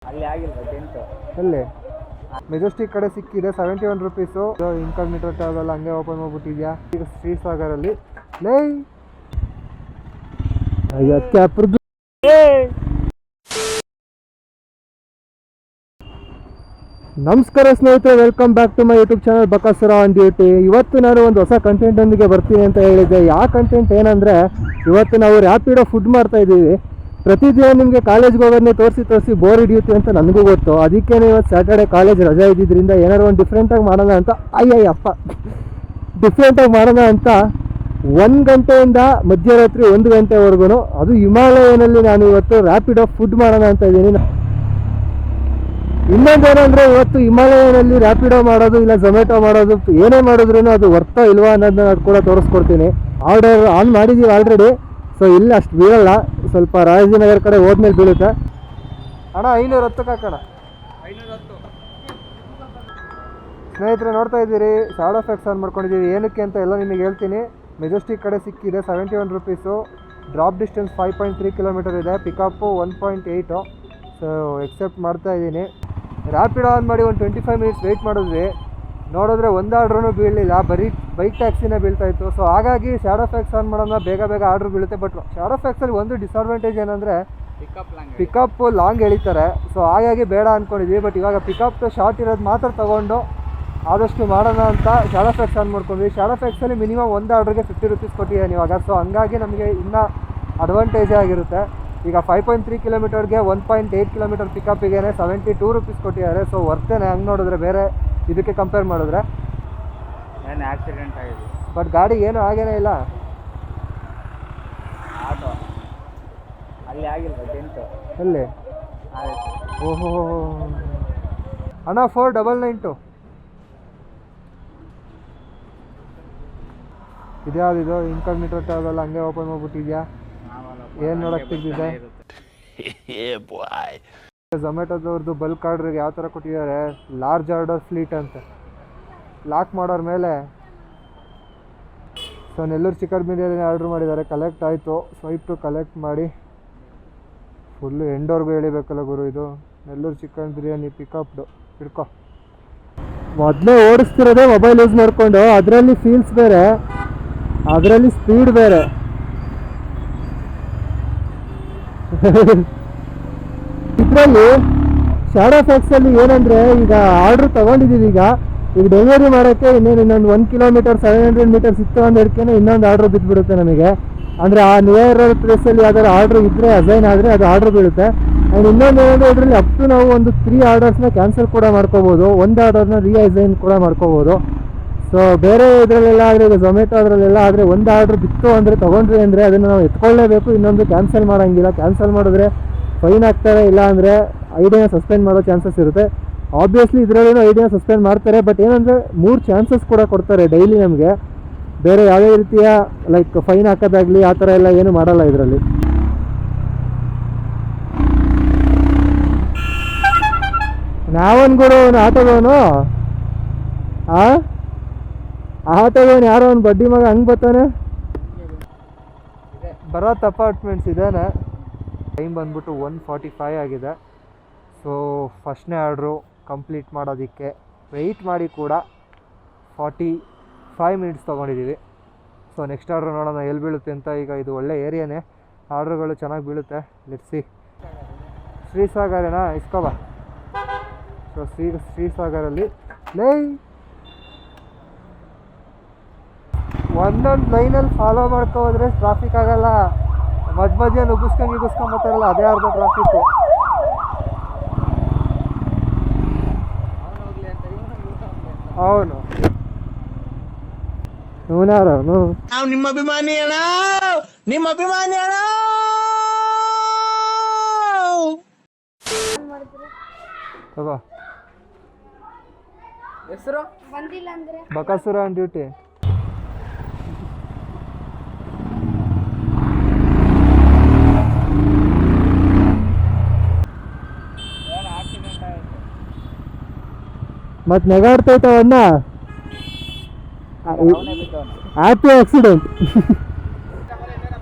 ಅಲ್ಲಿ ಆಗಿಲ್ಲ ಟೆಂಟು ಎಲ್ಲಿ ಮೆಜೆಸ್ಟಿಕ್ ಕಡೆ ಸಿಕ್ಕಿದೆ 71 ರೂಪೀಸು. ಇನ್ಕಾಗ್ನಿಟೋ ಟ್ಯಾಬ್ ಎಲ್ಲ ಹಂಗೆ ಓಪನ್ ಮಾಡ್ಬಿಟ್ಟಿದ್ಯಾ. ಈಗ ಸ್ಟ್ರೀಟ್ ಸಾಗರಲ್ಲಿ ಲೇ ನಮಸ್ಕಾರ ಸ್ನೇಹಿತರೆ, welcome back to my YouTube channel Bakasura on duty. ಇವತ್ತು ನಾನು ಒಂದು ಹೊಸ ಕಂಟೆಂಟ್ ಒಂದಿಗೆ ಬರ್ತೀನಿ ಅಂತ ಹೇಳಿದ್ದೆ. ಯಾವ ಕಂಟೆಂಟ್ ಏನಂದರೆ, ಇವತ್ತು ನಾವು ರ್ಯಾಪಿಡೋ ಫುಡ್ ಮಾಡ್ತಾ ಇದ್ದೀವಿ. ಪ್ರತಿದಿನ ನಿಮಗೆ ಕಾಲೇಜ್ಗೆ ಹೋಗೋದನ್ನೇ ತೋರಿಸಿ ಬೋರ್ ಹಿಡಿಯುತ್ತೆ ಅಂತ ನನಗೂ ಗೊತ್ತು. ಅದಕ್ಕೆ ಇವತ್ತು ಸ್ಯಾಟರ್ಡೆ ಕಾಲೇಜ್ ರಜೆ ಇದ್ದಿದ್ದರಿಂದ ಏನಾದ್ರು ಒಂದು ಡಿಫ್ರೆಂಟಾಗಿ ಮಾಡೋಣ ಅಂತ ಡಿಫ್ರೆಂಟಾಗಿ ಮಾಡೋಣ ಅಂತ 1 ಗಂಟೆಯಿಂದ ಮಧ್ಯರಾತ್ರಿ 1 ಗಂಟೆವರೆಗೂ ಅದು ಹಿಮಾಲಯನಲ್ಲಿ ನಾನು ಇವತ್ತು ರ್ಯಾಪಿಡೋ ಫುಡ್ ಮಾಡೋಣ ಅಂತ ಇದ್ದೀನಿ. ಇನ್ನೊಂದೇನೆಂದರೆ, ಇವತ್ತು ಹಿಮಾಲಯನಲ್ಲಿ ರ್ಯಾಪಿಡೋ ಮಾಡೋದು ಇಲ್ಲ ಝೊಮ್ಯಾಟೊ ಮಾಡೋದು ಏನೇ ಮಾಡಿದ್ರೂ ಅದು ವರ್ತಾ ಇಲ್ವಾ ಅನ್ನೋದನ್ನ ಅದು ಕೂಡ ತೋರಿಸ್ಕೊಡ್ತೀನಿ. ಆರ್ಡರ್ ಆನ್ ಮಾಡಿದ್ದೀವಿ ಆಲ್ರೆಡಿ. ಸೊ ಇಲ್ಲ ಅಷ್ಟು ಬೀಳಲ್ಲ, ಸ್ವಲ್ಪ ರಾಜನಗರ ಕಡೆ ಹೋದ್ಮೇಲೆ ಬೀಳುತ್ತೆ. ಅಣ್ಣ 510 ಹಾಕೋಣ. 510 ಸ್ನೇಹಿತರೆ ನೋಡ್ತಾ ಇದ್ದೀರಿ, ಸೌಂಡ್ ಎಫೆಕ್ಟ್ಸ್ ಆನ್ ಮಾಡ್ಕೊಂಡಿದ್ದೀವಿ. ಏನಕ್ಕೆ ಅಂತ ಎಲ್ಲ ನಿಮಗೆ ಹೇಳ್ತೀನಿ. ಮೆಜೆಸ್ಟಿಕ್ ಕಡೆ ಸಿಕ್ಕಿದೆ 71 ರೂಪೀಸು. ಡ್ರಾಪ್ ಡಿಸ್ಟೆನ್ಸ್ 5.3 ಕಿಲೋಮೀಟರ್ ಇದೆ. ಪಿಕಪ್ಪು 1.8. ಸೊ ಎಕ್ಸೆಪ್ಟ್ ಮಾಡ್ತಾ ಇದ್ದೀನಿ. ರ್ಯಾಪಿಡೋ ಆನ್ ಮಾಡಿ ಒಂದು 25 ಮಿನಿಟ್ಸ್ ವೆಯ್ಟ್ ಮಾಡಿದ್ವಿ. ನೋಡಿದ್ರೆ ಒಂದು ಆರ್ಡ್ರೂ ಬೀಳಲಿಲ್ಲ, ಬರೀ ಬೈಕ್ ಟ್ಯಾಕ್ಸಿನೇ ಬೀಳ್ತಾಯಿತ್ತು. ಸೊ ಹಾಗಾಗಿ ಶಾಡೋ ಫ್ಯಾಕ್ಸ್ ಆನ್ ಮಾಡೋಣ, ಬೇಗ ಆರ್ಡ್ರ್ ಬೀಳುತ್ತೆ. ಬಟ್ ಶಾಡೋ ಫ್ಯಾಕ್ಸಲ್ಲಿ ಒಂದು ಡಿಸಡ್ವಾಂಟೇಜ್ ಏನಂದರೆ ಪಿಕಪ್ ಲಾಂಗ್ ಎಳಿತಾರೆ. ಸೊ ಹಾಗಾಗಿ ಬೇಡ ಅಂದ್ಕೊಂಡಿದ್ವಿ. ಬಟ್ ಇವಾಗ ಪಿಕಪ್ ಶಾರ್ಟ್ ಇರೋದು ಮಾತ್ರ ತೊಗೊಂಡು ಆದಷ್ಟು ಮಾಡೋಣ ಅಂತ ಶಾಡೋ ಫ್ಯಾಕ್ಸ್ ಆನ್ ಮಾಡ್ಕೊಂಡ್ವಿ. ಶಾಡೋ ಫ್ಯಾಕ್ಸಲ್ಲಿ ಮಿನಿಮಮ್ ಒಂದು ಆರ್ಡ್ರಿಗೆ 50 ರೂಪೀಸ್ ಕೊಟ್ಟಿದ್ದಾನೆ ಇವಾಗ. ಸೊ ಹಂಗಾಗಿ ನಮಗೆ ಇನ್ನೂ ಅಡ್ವಾಂಟೇಜೇ ಆಗಿರುತ್ತೆ. ಈಗ 5.3 ಕಿಲೋಮೀಟರ್ಗೆ 1.8 ಕಿಲೋಮೀಟರ್ ಪಿಕಪ್ಪಿಗೆ 72 ರೂಪೀಸ್ ಕೊಟ್ಟಿದ್ದಾರೆ. ಸೊ ವರ್ತೇನೆ ಹಂಗೆ ನೋಡಿದ್ರೆ, ಬೇರೆ ಇದಕ್ಕೆ ಕಂಪೇರ್ ಮಾಡಿದ್ರೆ. ಏನು ಆಕ್ಸಿಡೆಂಟ್ ಆಗಿದೆ, ಬಟ್ ಗಾಡಿ ಏನು ಆಗೇನೇ ಇಲ್ಲ. ಆಟೋ ಅಲ್ಲಿ ಆಗಿಲ್ಲ ಟೆಂಟು ಎಲ್ಲಿ? ಓಹೋ ಅಣ್ಣ 4992 ಇದ್ಯಾವುದಿದು? ಇನ್ಕಾಗ್ನಿಟೋ ಟ್ಯಾಬ್ ಎಲ್ಲ ಹಂಗೆ ಓಪನ್ ಮಾಡ್ಬಿಟ್ಟಿದ್ಯಾ. ಏನು ನೋಡಕ್ಕೆ ತೆಗ್ದಿದೆ? ಝೊಮ್ಯಾಟೋದವ್ರದ್ದು ಬಲ್ಕ್ ಆರ್ಡ್ರಿಗೆ ಯಾವ ಥರ ಕೊಟ್ಟಿದ್ದಾರೆ, ಲಾರ್ಜ್ ಆರ್ಡರ್ ಫ್ಲೀಟ್ ಅಂತ ಲಾಕ್ ಮಾಡೋರ ಮೇಲೆ. So Nellore chicken biryani order ಮಾಡಿದ್ದಾರೆ, ಕಲೆಕ್ಟ್ ಆಯಿತು. ಸ್ವೈಪ್ ಟು ಕಲೆಕ್ಟ್ ಮಾಡಿ ಫುಲ್ಲು ಎಂಡೋರ್ಗೂ ಎಳಿಬೇಕಲ್ಲ ಗುರು. ಇದು ನೆಲ್ಲೂರು ಚಿಕನ್ ಬಿರಿಯಾನಿ ಪಿಕಪ್ಡು ಹಿಡ್ಕೊ. ಮೊದಲೇ ಓಡಿಸ್ತಿರೋದೇ ಮೊಬೈಲ್ ಯೂಸ್ ಮಾಡಿಕೊಂಡು, ಅದರಲ್ಲಿ ಫೀಲ್ಸ್ ಬೇರೆ, ಅದರಲ್ಲಿ ಸ್ಪೀಡ್ ಬೇರೆ. ಇದರಲ್ಲಿ ಶಾಡೋ ಫ್ಯಾಕ್ಸಲ್ಲಿ ಏನಂದರೆ, ಈಗ ಆರ್ಡ್ರ್ ತೊಗೊಂಡಿದ್ದೀವಿ. ಈಗ ಡೆಲಿವರಿ ಮಾಡೋಕ್ಕೆ ಇನ್ನೊಂದು 1 ಕಿಲೋಮೀಟರ್ 700 ಮೀಟರ್ಸ್ ಇತ್ತು ಅಂದಕ್ಕೆ ಇನ್ನೊಂದು ಆರ್ಡ್ರ್ ಬಿದ್ದುಬಿಡುತ್ತೆ ನಮಗೆ. ಅಂದರೆ ಆ ನಿಯರ್ ಪ್ಲೇಸಲ್ಲಿ ಯಾವ್ದಾದ್ರು ಆರ್ಡ್ರ್ ಇದ್ದರೆ ಅಸೈನ್ ಆದರೆ ಅದು ಆರ್ಡ್ರ್ ಬೀಳುತ್ತೆ. ಆ್ಯಂಡ್ ಇನ್ನೊಂದು ಏನಂದರೆ, ಇದರಲ್ಲಿ ಅಪ್ ಟು ನಾವು ಒಂದು 3 ಆರ್ಡರ್ಸ್ನ ಕ್ಯಾನ್ಸಲ್ ಕೂಡ ಮಾಡ್ಕೋಬೋದು, ಒಂದು ಆರ್ಡರ್ನ ರೀಅಸೈನ್ ಕೂಡ ಮಾಡ್ಕೋಬೋದು. ಸೊ ಬೇರೆ ಇದರಲ್ಲೆಲ್ಲ ಆದರೆ, ಈಗ ಝೊಮ್ಯಾಟೊ ಅದರಲ್ಲೆಲ್ಲ ಆದರೆ ಒಂದು ಆರ್ಡ್ರ್ ಬಿತ್ತು ಅಂದರೆ ತೊಗೊಂಡ್ರಿ ಅಂದರೆ ಅದನ್ನು ನಾವು ಎತ್ಕೊಳ್ಳೇಬೇಕು, ಇನ್ನೊಂದು ಕ್ಯಾನ್ಸಲ್ ಮಾಡೋಂಗಿಲ್ಲ. ಕ್ಯಾನ್ಸಲ್ ಮಾಡಿದ್ರೆ ಫೈನ್ ಆಗ್ತಾರೆ, ಇಲ್ಲ ಅಂದರೆ ಐಡಿಯಾನ ಸಸ್ಪೆಂಡ್ ಮಾಡೋ ಚಾನ್ಸಸ್ ಇರುತ್ತೆ. ಆಬ್ವಿಯಸ್ಲಿ ಇದರಲ್ಲೂ ಐಡಿಯಾನ ಸಸ್ಪೆಂಡ್ ಮಾಡ್ತಾರೆ. ಬಟ್ ಏನಂದರೆ 3 ಚಾನ್ಸಸ್ ಕೂಡ ಕೊಡ್ತಾರೆ ಡೈಲಿ ನಮಗೆ. ಬೇರೆ ಯಾವುದೇ ರೀತಿಯ ಲೈಕ್ ಫೈನ್ ಹಾಕೋದಾಗಲಿ ಆ ಥರ ಎಲ್ಲ ಏನು ಮಾಡಲ್ಲ ಇದರಲ್ಲಿ. ನಾವೊಂದು ಆಟೋದವನು ಆಟೋದವನು ಯಾರೋ ಒಂದು ಬಡ್ಡಿ ಮಗ ಹಂಗೆ ಬರ್ತಾನೆ. ಬರೋತ್ ಅಪಾರ್ಟ್ಮೆಂಟ್ಸ್ ಇದೇನೆ. ಟೈಮ್ ಬಂದ್ಬಿಟ್ಟು 1:45 ಆಗಿದೆ. ಸೊ ಫಸ್ಟ್ನೇ ಆರ್ಡ್ರು ಕಂಪ್ಲೀಟ್ ಮಾಡೋದಕ್ಕೆ ವೆಯ್ಟ್ ಮಾಡಿ ಕೂಡ 45 ಮಿನಿಟ್ಸ್ ತೊಗೊಂಡಿದ್ದೀವಿ. ಸೊ ನೆಕ್ಸ್ಟ್ ಆರ್ಡ್ರ್ ನೋಡೋಣ ಎಲ್ಲಿ ಬೀಳುತ್ತೆ ಅಂತ. ಈಗ ಇದು ಒಳ್ಳೆ ಏರಿಯಾನೇ, ಆರ್ಡ್ರುಗಳು ಚೆನ್ನಾಗಿ ಬೀಳುತ್ತೆ. ಲೆಟ್ಸಿ. ಶ್ರೀಸಾಗರೇನಾ? ಇಸ್ಕೋಬಾ. ಸೊ ಶ್ರೀಸಾಗರಲ್ಲಿ ಒಂದೊಂದು ಲೈನಲ್ಲಿ ಫಾಲೋ ಮಾಡ್ಕೋದ್ರೆ ಟ್ರಾಫಿಕ್ ಆಗಲ್ಲ. ಮಧ್ಯ ನುಗ್ಗಿಸ್ಕೊಂಬತ್ತಾರಲ್ಲ, ಅದೇ ಅರ್ಧ ಟ್ರಾಫಿಕ್ಕು. ಅವನು ಇವನಾರವನು ನಾವು ನಿಮ್ಮ ಅಭಿಮಾನಿ ಅಣ್ಣ, ನಿಮ್ಮ ಅಭಿಮಾನಿ ಅಣ್ಣ. ತಗೋ. ಹೆಸರು ಬಕಾಸುರ ಆನ್ ಡ್ಯೂಟಿ. ಮತ್ತೆ ನೆಗಾಡ್ತೈತವನ್ನ. Happy accident.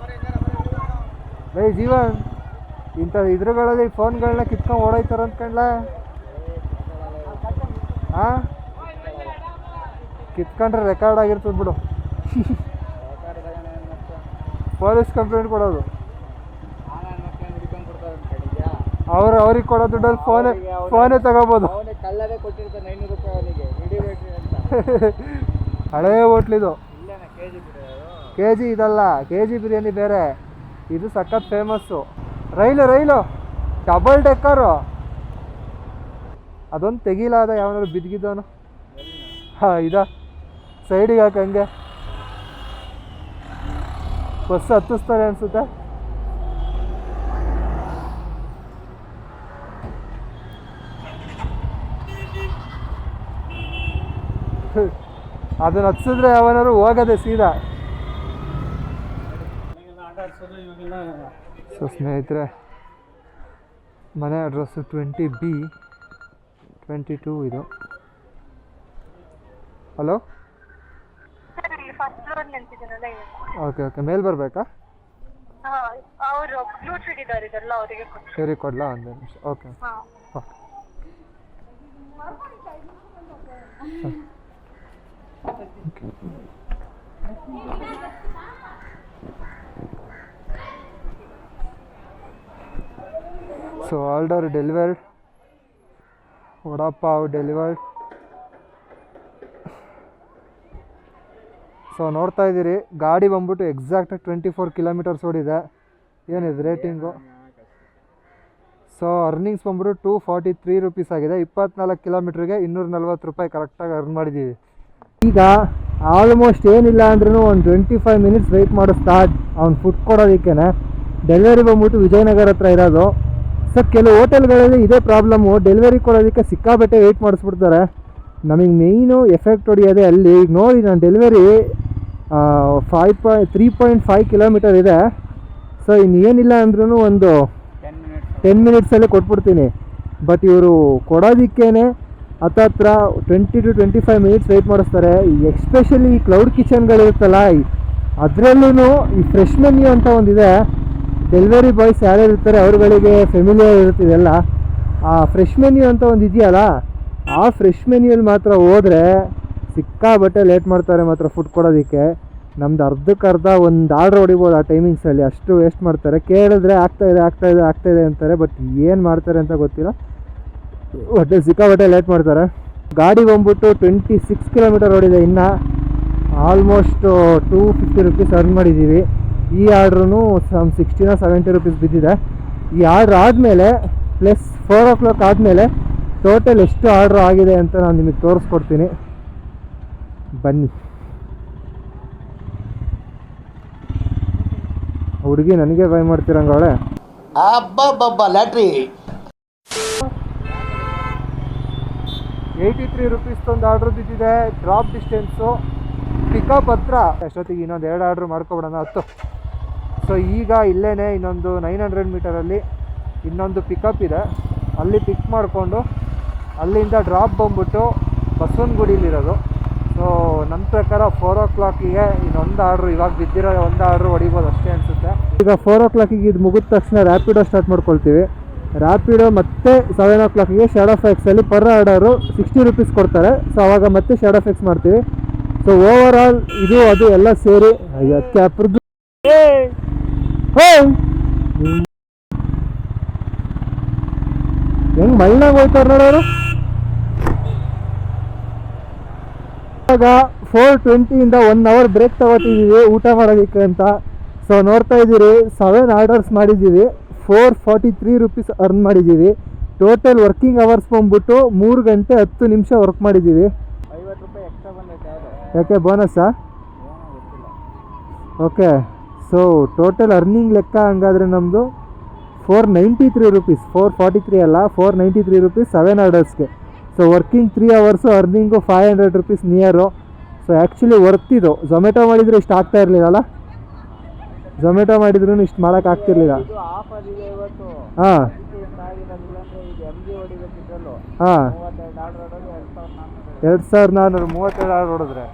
ಜೀವನ್ ಇಂಥ ಇದ್ರುಗಳಲ್ಲಿ ಫೋನ್ಗಳನ್ನ ಕಿತ್ಕೊಂಡು ಓಡೋಯ್ತಾರೆ ಅಂದ್ಕೊಂಡ್ಲ. ಹಾಂ, ಕಿತ್ಕೊಂಡ್ರೆ ರೆಕಾರ್ಡ್ ಆಗಿರ್ತದೆ ಬಿಡು. ಪೊಲೀಸ್ ಕಂಪ್ಲೇಂಟ್ ಕೊಡೋದು, ಅವ್ರಿಗೆ ಕೊಡೋ ದುಡ್ಡಲ್ಲಿ ಫೋನೇ ತಗೋಬೋದು. ಕಲ್ಲದೇ ಕೊಟ್ಟಿರ್ತಾನೆ 500 ರೂಪಾಯಿ ಅವನಿಗೆ ಹಿಡಿಬೇಕ್ರಿ ಅಂತ. ಹಳೇ ಹೋಟ್ಲಿದು. ಇಲ್ಲೇನ ಕೆ ಜಿ ಇದಲ್ಲ, ಕೆ ಜಿ ಬಿರಿಯಾನಿ ಬೇರೆ, ಇದು ಸಖತ್ ಫೇಮಸ್ಸು. ರೈಲು ಡಬಲ್ ಡೆಕ್ಕರು, ಅದೊಂದು ತೆಗಿಲಾದ ಯಾವನಾದ್ರು ಬಿದ್ದಿದ್ದವನು. ಹಾಂ, ಸೈಡಿಗೆ ಹಾಕಂಗೆ ಬಸ್ ಹತ್ತಿಸ್ತಾರೆ ಅನಿಸುತ್ತೆ. ಅದನ್ನು ಹತ್ಸಿದ್ರೆ ಯಾವನಾರು ಹೋಗದೆ ಸೀದಾ. ಸೊ ಸ್ನೇಹಿತರೆ, ಮನೆ ಅಡ್ರೆಸ್ಸು 20B22 ಇದು. ಹಲೋ, ಓಕೆ ಮೇಲ್ ಬರಬೇಕಾ? ಸರಿ, ಕೊಡಲಾ? ಒಂದು ನಿಮಿಷ. Okay. So order delivered, vada pav delivered. So ನೋಡ್ತಾ ಇದ್ದೀರಿ, ಗಾಡಿ ಬಂದ್ಬಿಟ್ಟು ಎಕ್ಸಾಕ್ಟಾಗಿ 24 ಕಿಲೋಮೀಟರ್ಸ್ ಓಡಿದೆ. ಏನಿದೆ ರೇಟಿಂಗು? ಸೊ ಅರ್ನಿಂಗ್ಸ್ ಬಂದ್ಬಿಟ್ಟು 243 ರುಪೀಸ್ ಆಗಿದೆ. 24 ಕಿಲೋಮೀಟ್ರಿಗೆ 240 ರೂಪಾಯಿ ಕರೆಕ್ಟಾಗಿ ಅರ್ನ್ ಮಾಡಿದ್ದೀವಿ. ಈಗ ಆಲ್ಮೋಸ್ಟ್ ಏನಿಲ್ಲ ಅಂದ್ರೂ ಒಂದು 25 ಮಿನಿಟ್ಸ್ ವೆಯ್ಟ್ ಮಾಡೋ ಸ್ಟಾರ್ಟ್ ಅವ್ನು ಫುಡ್ ಕೊಡೋದಕ್ಕೆ. ಡೆಲಿವರಿ ಬಂದ್ಬಿಟ್ಟು ವಿಜಯನಗರ ಹತ್ರ ಇರೋದು. ಸೊ ಕೆಲವು ಹೋಟೆಲ್ಗಳಲ್ಲಿ ಇದೇ ಪ್ರಾಬ್ಲಮ್ಮು, ಡೆಲಿವರಿ ಕೊಡೋದಕ್ಕೆ ಸಿಕ್ಕಾಬಟ್ಟೆ ವೆಯ್ಟ್ ಮಾಡಿಸ್ಬಿಡ್ತಾರೆ. ನಮಗೆ ಮೇಯ್ನು ಎಫೆಕ್ಟ್ ಹೊಡಿಯೋದೆ ಅಲ್ಲಿ. ಈಗ ನೋಡಿ, ನಾನು ಡೆಲಿವರಿ 3.5 ಕಿಲೋಮೀಟರ್ ಇದೆ. ಸೊ ಇನ್ನೇನಿಲ್ಲ ಅಂದ್ರೂ ಒಂದು 10 ಮಿನಿಟ್ಸಲ್ಲೇ ಕೊಟ್ಬಿಡ್ತೀನಿ. ಬಟ್ ಇವರು ಕೊಡೋದಕ್ಕೇ ಹತ್ತತ್ರ 20 to 25 ಮಿನಿಟ್ಸ್ ವೆಯ್ಟ್ ಮಾಡಿಸ್ತಾರೆ. ಎಸ್ಪೆಷಲಿ ಈ ಕ್ಲೌಡ್ ಕಿಚನ್ಗಳಿರುತ್ತಲ್ಲ, ಅದರಲ್ಲೂ ಈ ಫ್ರೆಶ್ ಮೆನ್ಯೂ ಅಂತ ಒಂದಿದೆ. ಡೆಲಿವರಿ ಬಾಯ್ಸ್ ಯಾರ್ಯಾರು ಇರ್ತಾರೆ ಅವ್ರುಗಳಿಗೆ ಫೆಮಿಲಿಯರ್ ಇರುತ್ತಿದೆಲ್ಲ. ಆ ಫ್ರೆಶ್ ಮೆನ್ಯೂ ಅಂತ ಒಂದು ಇದೆಯಲ್ಲ, ಆ ಫ್ರೆಶ್ ಮೆನ್ಯೂಲ್ಲಿ ಮಾತ್ರ ಹೋದರೆ ಸಿಕ್ಕಾಬಟ್ಟೆ ಲೇಟ್ ಮಾಡ್ತಾರೆ ಮಾತ್ರ ಫುಡ್ ಕೊಡೋದಕ್ಕೆ. ನಮ್ದು ಅರ್ಧಕ್ಕರ್ಧ ಒಂದು ಆರ್ಡ್ರ್ ಹೊಡಿಬೋದು ಆ ಟೈಮಿಂಗ್ಸಲ್ಲಿ, ಅಷ್ಟು ವೇಸ್ಟ್ ಮಾಡ್ತಾರೆ. ಕೇಳಿದ್ರೆ ಆಗ್ತಾಯಿದೆ ಅಂತಾರೆ, ಬಟ್ ಏನು ಮಾಡ್ತಾರೆ ಅಂತ ಗೊತ್ತಿಲ್ಲ. ಹೊಟ್ಟೆ ಸಿಕ್ಕಾಬಟ್ಟೆ ಲೇಟ್ ಮಾಡ್ತಾರೆ. ಗಾಡಿ ಬಂದ್ಬಿಟ್ಟು 26 ಕಿಲೋಮೀಟರ್ ಓಡಿದೆ. ಇನ್ನು ಆಲ್ಮೋಸ್ಟ್ 250 ರುಪೀಸ್ ಅರ್ನ್ ಮಾಡಿದ್ದೀವಿ. ಈ ಆರ್ಡ್ರೂ 60 or 70 ರುಪೀಸ್ ಬಿದ್ದಿದೆ. ಈ ಆರ್ಡ್ರ್ ಆದಮೇಲೆ ಪ್ಲಸ್ 4 o'clock ಆದಮೇಲೆ ಟೋಟಲ್ ಎಷ್ಟು ಆರ್ಡ್ರ್ ಆಗಿದೆ ಅಂತ ನಾನು ನಿಮಗೆ ತೋರಿಸ್ಕೊಡ್ತೀನಿ, ಬನ್ನಿ. ಹುಡುಗಿ ನನಗೆ ಬೈ ಮಾಡ್ತಿರಂಗವಳೆ. ಅಬ್ಬಬ್ಬಬ್ಬ ಲ್ಯಾಟ್ರಿ. 83 ರುಪೀಸ್ ಒಂದು ಆರ್ಡ್ರ್ ಬಿದ್ದಿದೆ. ಡ್ರಾಪ್ ಡಿಸ್ಟೆನ್ಸು ಪಿಕಪ್ ಹತ್ರ. ಅಷ್ಟೊತ್ತಿಗೆ ಇನ್ನೊಂದು 2 ಆರ್ಡ್ರ್ ಮಾಡ್ಕೊಬಿಡೋಣ 10. ಸೊ ಈಗ ಇಲ್ಲೇ ಇನ್ನೊಂದು 900 ಮೀಟರಲ್ಲಿ ಇನ್ನೊಂದು ಪಿಕಪ್ ಇದೆ, ಅಲ್ಲಿ ಪಿಕ್ ಮಾಡಿಕೊಂಡು ಅಲ್ಲಿಂದ ಡ್ರಾಪ್ ಬಂದ್ಬಿಟ್ಟು ಬಸವನಗುಡಿಲಿರೋದು. ಸೊ ನನ್ನ ಪ್ರಕಾರ 4 o'clockಗೆ ಇನ್ನೊಂದು ಆರ್ಡ್ರು, ಇವಾಗ ಬಿದ್ದಿರೋ ಒಂದು ಆರ್ಡ್ರು ಹೊಡಿಬೋದು ಅಷ್ಟೇ ಅನಿಸುತ್ತೆ. ಈಗ 4 o'clockಗೆ ಇದು ಮುಗಿದ ತಕ್ಷಣ ರ್ಯಾಪಿಡೋ ಸ್ಟಾರ್ಟ್ ಮಾಡ್ಕೊಳ್ತೀವಿ. ರ್ಯಾಪಿಡೋ ಮತ್ತೆ 7 o'clockಗೆ ಶಾಡೋ ಫ್ಯಾಕ್ಸಲ್ಲಿ ಪರ್ ಆರ್ಡರು 60 ರುಪೀಸ್ ಕೊಡ್ತಾರೆ. ಸೊ ಆವಾಗ ಮತ್ತೆ ಶಾಡೋ ಫ್ಯಾಕ್ಸ್ ಮಾಡ್ತೀವಿ. ಸೊ ಓವರ್ ಆಲ್ ಇದು ಅದು ಎಲ್ಲ ಸೇರಿ ಕ್ಯಾಪ್ರದ್ದು ಹೆಂಗೆ ಮೈನಾಗ ಹೋಗ್ತಾರೆ ನೋಡೋರು. ಇವಾಗ 4:20 1 hour ಬ್ರೇಕ್ ತಗೋತಿದ್ದೀವಿ ಊಟ ಮಾಡೋದಕ್ಕೆ ಅಂತ. ಸೊ ನೋಡ್ತಾ ಇದ್ದೀರಿ, 7 ಆರ್ಡರ್ಸ್ ಮಾಡಿದ್ದೀವಿ, 443 ರುಪೀಸ್ ಅರ್ನ್ ಮಾಡಿದ್ದೀವಿ. ಟೋಟಲ್ ವರ್ಕಿಂಗ್ ಅವರ್ಸ್ ಬಂದ್ಬಿಟ್ಟು 3 ಗಂಟೆ 10 ನಿಮಿಷ ವರ್ಕ್ ಮಾಡಿದ್ದೀವಿ. 50 ರೂಪಾಯಿ ಎಕ್ಸ್ಟ್ರಾ ಬಂದೈತೆ. ಯಾಕೆ ಬೋನಸ್ಸಾ? ಓಕೆ. ಸೊ ಟೋಟಲ್ ಅರ್ನಿಂಗ್ ಲೆಕ್ಕ ಹಂಗಾದರೆ ನಮ್ಮದು 493 ರುಪೀಸ್, 443 ಅಲ್ಲ 493 ರುಪೀಸ್ 7 ಆರ್ಡರ್ಸ್ಗೆ. So working 3 hours, earning 500 rupees near. So actually ವರ್ತಿದು. ಝೊಮ್ಯಾಟೊ ಮಾಡಿದರೆ ಇಷ್ಟು ಆಗ್ತಾ ಇರಲಿಲ್ಲ, ಝೊಮ್ಯಾಟೊ ಮಾಡಿದ್ರೂ ಇಷ್ಟು ಮಾಡೋಕ್ಕಾಗ್ತಿರ್ಲಿಲ್ಲ. ಹಾಂ ಹಾಂ 2432 ಆರ್ಡರ್ ಹೊಡಿದ್ರೆ